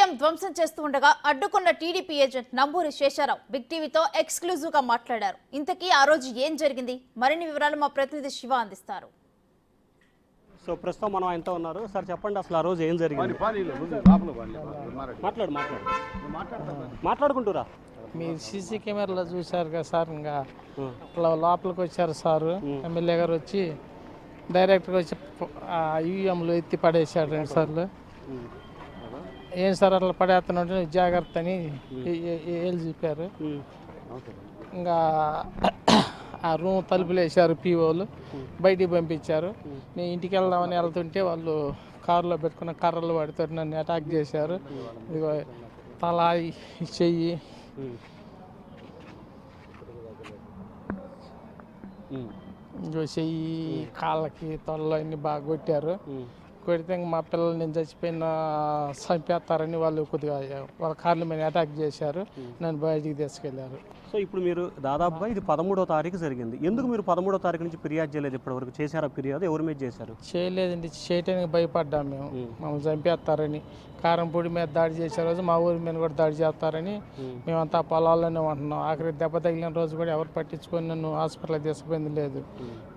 EVM ధ్వంసం చేస్తూ ఉండగా అడ్డుకున్న TDP agent Namburi Sesharao big టీవీతో ఎక్స్క్లూజివ్ గా మాట్లాడారు. ఇంతకీ ఆ రోజు ఏం జరిగింది? మరిన్ని వివరాలు మా ప్రతినిధి శివ అందిస్తారు. సో ప్రస్తుతం మనం ఆయనతో ఉన్నారు. సార్ చెప్పండి, అసలు ఆ రోజు ఏం జరిగింది? మాట్లాడుకుంటురా? మీరు సీసీ కెమెరాలో చూశారు కదా సార్. ఇంకా లోపలికి వచ్చారు సారు, ఎమ్మెల్యే గారు వచ్చి డైరెక్ట్గా వచ్చి ఈవీఎంలు ఎత్తి పడేసాడు 2 సార్లు. ఏం సార్ అట్లా పడేస్తున్నాడు, జాగ్రత్త అని ఏళ్ళు చెప్పారు. ఇంకా ఆ రూమ్ తలుపులు వేసారు, పీఓలు బయటికి పంపించారు. నేను ఇంటికి వెళ్దామని వెళ్తుంటే వాళ్ళు కారులో పెట్టుకున్న కర్రలు పడితే నన్ను అటాక్ చేశారు. ఇదిగో తల, చెయ్యి, ఇంకో చెయ్యి, కాళ్ళకి, తొడలు అన్నీ బాగా కొట్టారు. కొడితే మా పిల్లలు నేను చచ్చిపోయిన చంపేస్తారని వాళ్ళు కొద్దిగా వాళ్ళ కార్ల మీద అటాక్ చేశారు. నన్ను బయటికి తీసుకెళ్లారు. సో ఇప్పుడు మీరు దాదాపుగా ఇది 13వ తారీఖు జరిగింది. ఎందుకు మీరు 13వ తారీఖు నుంచి ఫిర్యాదు చేయలేదు? ఇప్పటివరకు చేశారా ఫిర్యాదు? ఎవరి మీద చేశారు? చేయలేదండి, చేయటానికి భయపడ్డాం మేము. మమ్మల్ని చంపేస్తారని. కారంపూడి మీద దాడి చేసే రోజు మా ఊరి మీద కూడా దాడి చేస్తారని మేమంతా పొలాల్లోనే ఉంటున్నాం. ఆఖరి దెబ్బ తగిలిన రోజు కూడా ఎవరు పట్టించుకొని నన్ను హాస్పిటల్కి తీసుకుపోయింది లేదు.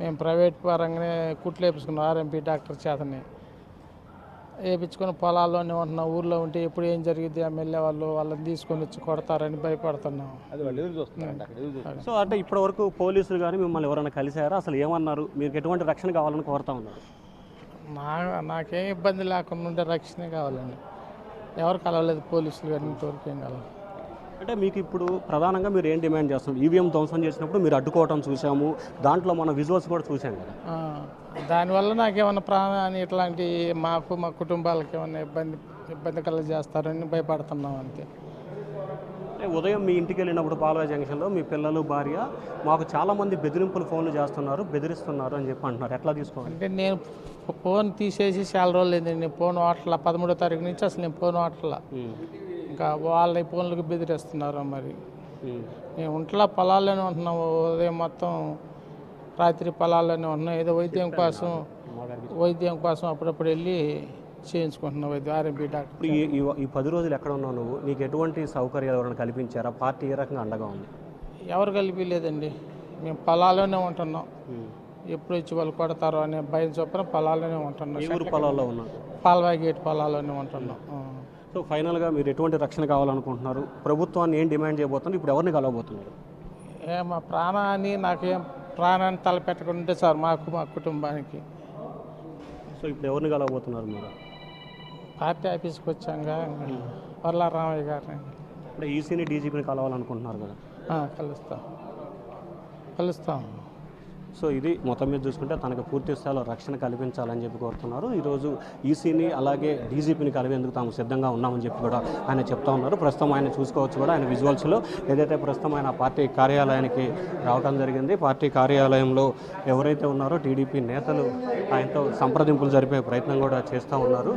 మేము ప్రైవేట్ పరంగానే కుట్లు వేపించుకున్నాం ఆర్ఎంపీ డాక్టర్ చేతనే వేయించుకొని పొలాల్లోనే ఉంటున్నాం. ఊర్లో ఉంటే ఎప్పుడు ఏం జరిగింది ఎమ్మెల్యే వాళ్ళని తీసుకొని వచ్చి కొడతారని భయపడుతున్నాం. సో అంటే ఇప్పటి వరకు పోలీసులు కానీ మిమ్మల్ని ఎవరైనా కలిసారా? అసలు ఏమన్నారు? మీకు ఎటువంటి రక్షణ కావాలని కోరుతా ఉన్నారు? నాకేం ఇబ్బంది లేకుండా ఉండే రక్షణ కావాలండి. ఎవరు కలవలేదు పోలీసులు కానీ ఇంతవరకు ఏం కావాలి. అంటే మీకు ఇప్పుడు ప్రధానంగా మీరు ఏం డిమాండ్ చేస్తున్నారు? ఈవీఎం ధ్వంసం చేసినప్పుడు మీరు అడ్డుకోవటం చూసాము, దాంట్లో మన విజువల్స్ కూడా చూసాం కదా. దానివల్ల నాకేమన్నా ప్రాణాన్ని ఇట్లాంటి మా కుటుంబాలకు ఏమన్నా ఇబ్బంది కలగజేస్తారని భయపడుతున్నాం అంతే. ఉదయం మీ ఇంటికి వెళ్ళినప్పుడు పాల్వా జంక్షన్లో మీ పిల్లలు, భార్య మాకు చాలామంది బెదిరింపులు ఫోన్లు చేస్తున్నారు, బెదిరిస్తున్నారు అని చెప్పి అంటున్నారు. ఎట్లా తీసుకోవాలి? అంటే నేను ఫోన్ తీసేసి చాలా రోజులు అయింది. నేను ఫోన్ వాటల 13వ తారీఖు నుంచి అసలు నేను ఫోన్ వాటల. ఇంకా వాళ్ళ ఫోన్లకు బెదిరిస్తున్నారు. మరి నేను ఒంట్లో పొలాల్లోనే ఉంటున్నాం. ఉదయం మొత్తం రాత్రి పొలాల్లోనే ఉంటున్నాం. ఏదో వైద్యం కోసం అప్పుడప్పుడు వెళ్ళి చేయించుకుంటున్నాం వైద్యం ఆర్ఎంపీ డాక్టర్. ఈ 10 రోజులు ఎక్కడ ఉన్నావు నువ్వు? నీకు ఎటువంటి సౌకర్యాలు ఎవరైనా కల్పించారా? పార్టీ ఏ రకంగా అండగా ఉంది? ఎవరు కలిపిలేదండి. మేము పొలాల్లోనే ఉంటున్నాం. ఎప్పుడు వచ్చి వాళ్ళు కొడతారో అనే భయం చొప్పున పొలాల్లోనే ఉంటున్నాం. ఊరు పొలాల్లో ఉన్నాం, పాల్వాయి గేట్ పొలాల్లోనే ఉంటున్నాం. సో ఫైనల్గా మీరు ఎటువంటి రక్షణ కావాలనుకుంటున్నారు? ప్రభుత్వాన్ని ఏం డిమాండ్ చేయబోతున్నారు? ఇప్పుడు ఎవరిని కలవబోతున్నారు? మా ప్రాణాన్ని తలపెట్టకుంటే సార్ మా కుటుంబానికి. సో ఇప్పుడు ఎవరిని కలవబోతున్నారు మీరు? పార్టీ ఆఫీస్కి వచ్చాక వర్ల రామయ్య గారిని. అంటే ఈసీని, డీజీపీని కలవాలనుకుంటున్నారు కదా? కలుస్తాం. సో ఇది మొత్తం మీద చూసుకుంటే తనకు పూర్తి స్థాయిలో రక్షణ కల్పించాలని చెప్పి కోరుతున్నారు. ఈరోజు ఈసీని అలాగే డీజీపీని కలిపేందుకు తాము సిద్ధంగా ఉన్నామని చెప్పి కూడా ఆయన చెప్తా ఉన్నారు. ప్రస్తుతం ఆయన చూసుకోవచ్చు కూడా ఆయన విజువల్స్లో ఏదైతే ప్రస్తుతం ఆయన పార్టీ కార్యాలయానికి రావడం జరిగింది. పార్టీ కార్యాలయంలో ఎవరైతే ఉన్నారో టీడీపీ నేతలు ఆయనతో సంప్రదింపులు జరిపే ప్రయత్నం కూడా చేస్తూ ఉన్నారు.